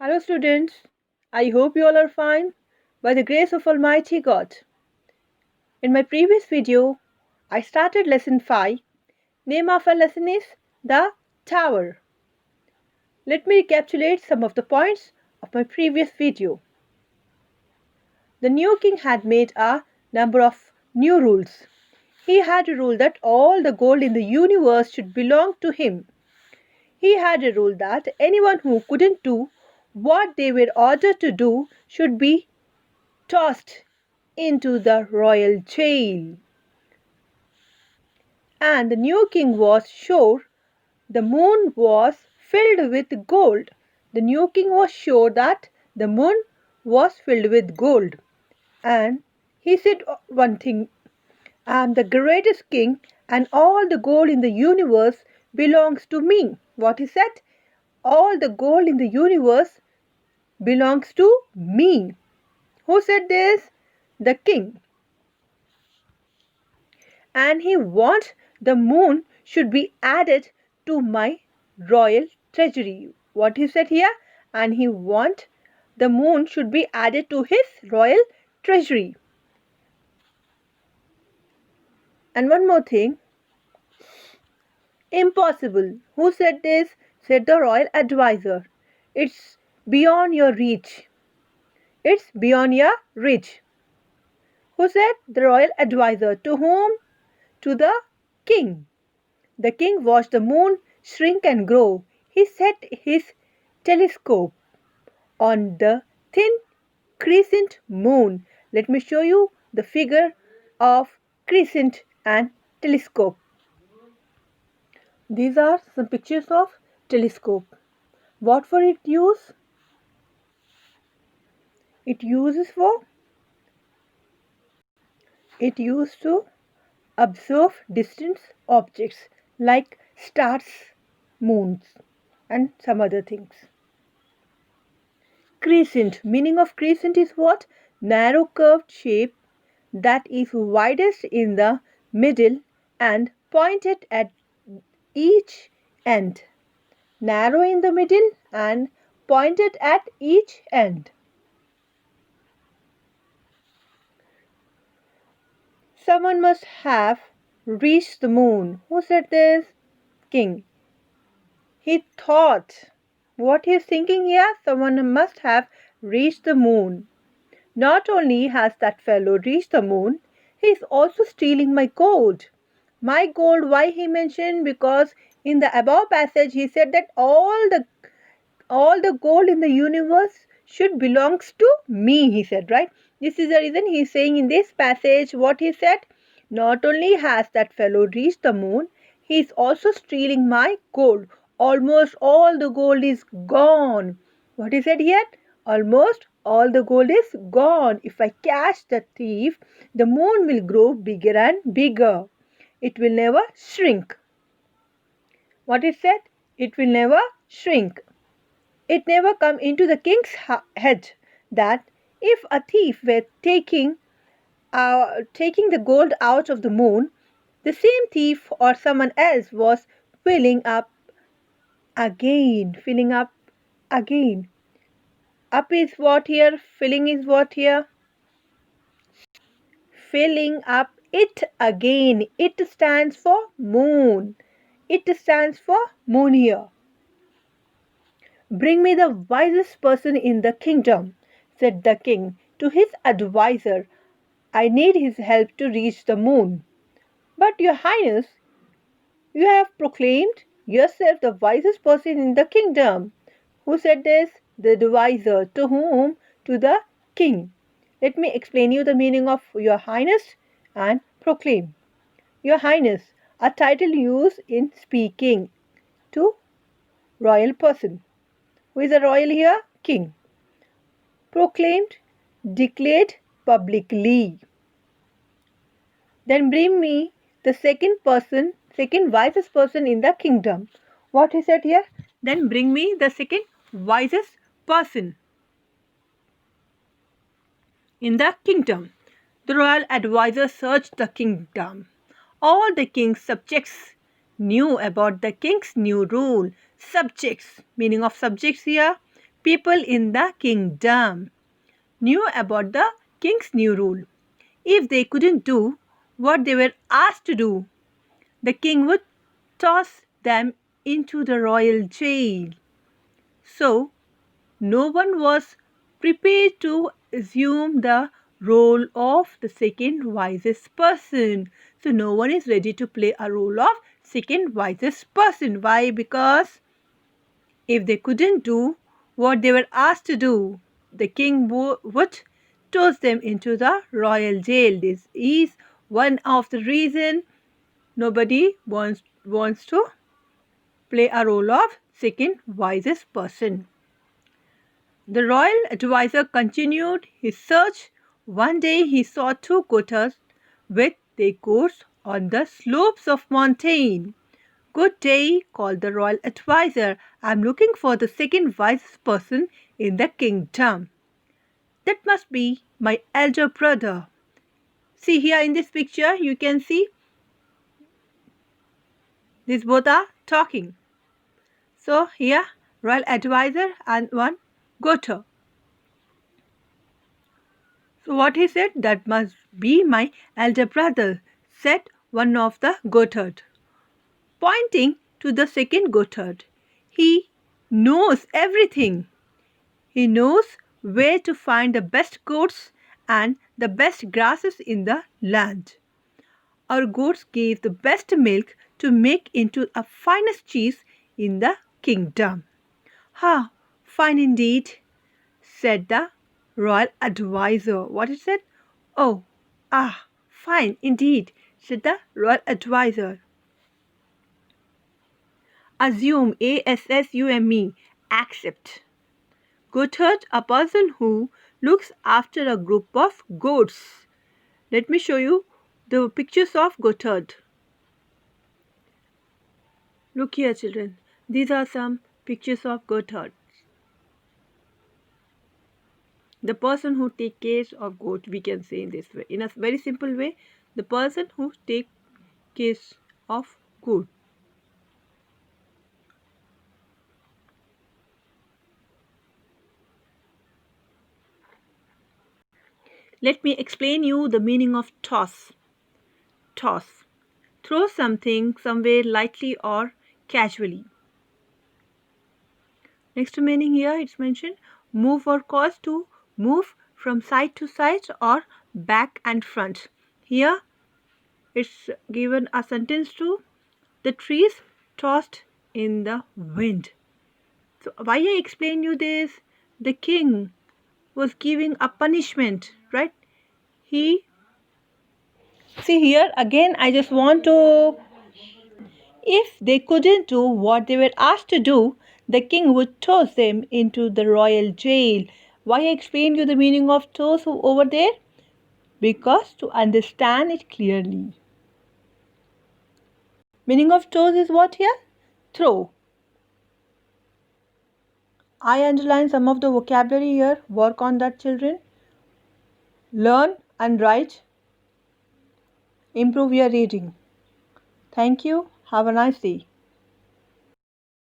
Hello students, I hope you all are fine by the grace of Almighty God. In my previous video, I started lesson 5. Name of our lesson is The Tower. Let me recapitulate some of the points of my previous video. The new king had made a number of new rules. He had a rule that all the gold in the universe should belong to him. He had a rule that anyone who couldn't do what they were ordered to do should be tossed into the royal jail. And the new king was sure the moon was filled with gold. The new king was sure that the moon was filled with gold. And he said one thing: I am the greatest king, and all the gold in the universe belongs to me. What he said? All the gold in the universe belongs to me. Who said this? The king. And he wants the moon should be added to my royal treasury. What he said here? And he wants the moon should be added to his royal treasury. And one more thing. Impossible. Who said this? Said the royal advisor. It's beyond your reach. It's beyond your reach. Who said? The royal advisor. To whom? To the king. The king watched the moon shrink and grow. He set his telescope on the thin crescent moon. Let me show you the figure of crescent and telescope. These are some pictures of telescope. What for it use? It uses for it used to observe distant objects like stars, moons, and some other things. Crescent. Meaning of crescent is what? Narrow curved shape that is widest in the middle and pointed at each end. Narrow in the middle and pointed at each end. Someone must have reached the moon. Who said this? King. He thought. What he is thinking here? Someone must have reached the moon. Not only has that fellow reached the moon, he is also stealing my gold. My gold, why he mentioned? Because in the above passage he said that all the gold in the universe should belongs to me, he said, right? This is the reason he is saying in this passage what he said. Not only has that fellow reached the moon, he is also stealing my gold. Almost all the gold is gone. What he said here? Almost all the gold is gone. If I catch the thief, the moon will grow bigger and bigger. It will never shrink. What it said? It will never shrink. It never come into the king's head that if a thief were taking the gold out of the moon, the same thief or someone else was filling up again. Up is what here? Filling is what here? Filling up it again. It stands for moon. It stands for moon here. Bring me the wisest person in the kingdom, said the king to his adviser. I need his help to reach the moon. But, your highness, you have proclaimed yourself the wisest person in the kingdom. Who said this? The adviser. To whom? To the king. Let me explain you the meaning of your highness and proclaim. Your highness, a title used in speaking to royal person. Who is a royal here? King. Proclaimed, declared publicly. Then bring me the second wisest person in the kingdom. What he said here? Then bring me the second wisest person in the kingdom. The royal advisor searched the kingdom. All the king's subjects knew about the king's new rule. Subjects, meaning of subjects here, people in the kingdom knew about the king's new rule. If they couldn't do what they were asked to do, the king would toss them into the royal jail. So, no one was prepared to assume the role of the second wisest person. So, no one is ready to play a role of second wisest person. Why? Because if they couldn't do what they were asked to do, the king would toss them into the royal jail. This is one of the reasons nobody wants to play a role of second wisest person. The royal advisor continued his search. One day he saw two goatherd with their goats on the slopes of mountain. Good day, called the royal advisor. I am looking for the second wisest person in the kingdom. That must be my elder brother. See here in this picture, you can see these both are talking. So here, royal advisor and one goatherd. So what he said, that must be my elder brother, said one of the goatherd, pointing to the second goatherd. He knows everything. He knows where to find the best goats and the best grasses in the land. Our goats gave the best milk to make into a finest cheese in the kingdom. Ha, fine indeed, said the royal advisor. What it said? Oh, fine indeed, said the royal advisor. Assume, A-S-S-U-M-E, accept. Goatherd, a person who looks after a group of goats. Let me show you the pictures of goatherd. Look here, children. These are some pictures of goatherd. The person who takes care of goat, we can say in this way. In a very simple way, the person who takes care of goat. Let me explain you the meaning of toss. Toss. Throw something somewhere lightly or casually. Next meaning here it's mentioned move or cause to move from side to side or back and front. Here it's given a sentence to the trees tossed in the wind. So why I explain you this? The king was giving a punishment, right? He see here again I just want to if they couldn't do what they were asked to do, the king would toss them into the royal jail. Why I explained you the meaning of toss over there? Because to understand it clearly. Meaning of toss is what here? Throw. I underline some of the vocabulary here. Work on that, children. Learn and write. Improve your reading. Thank you. Have a nice day.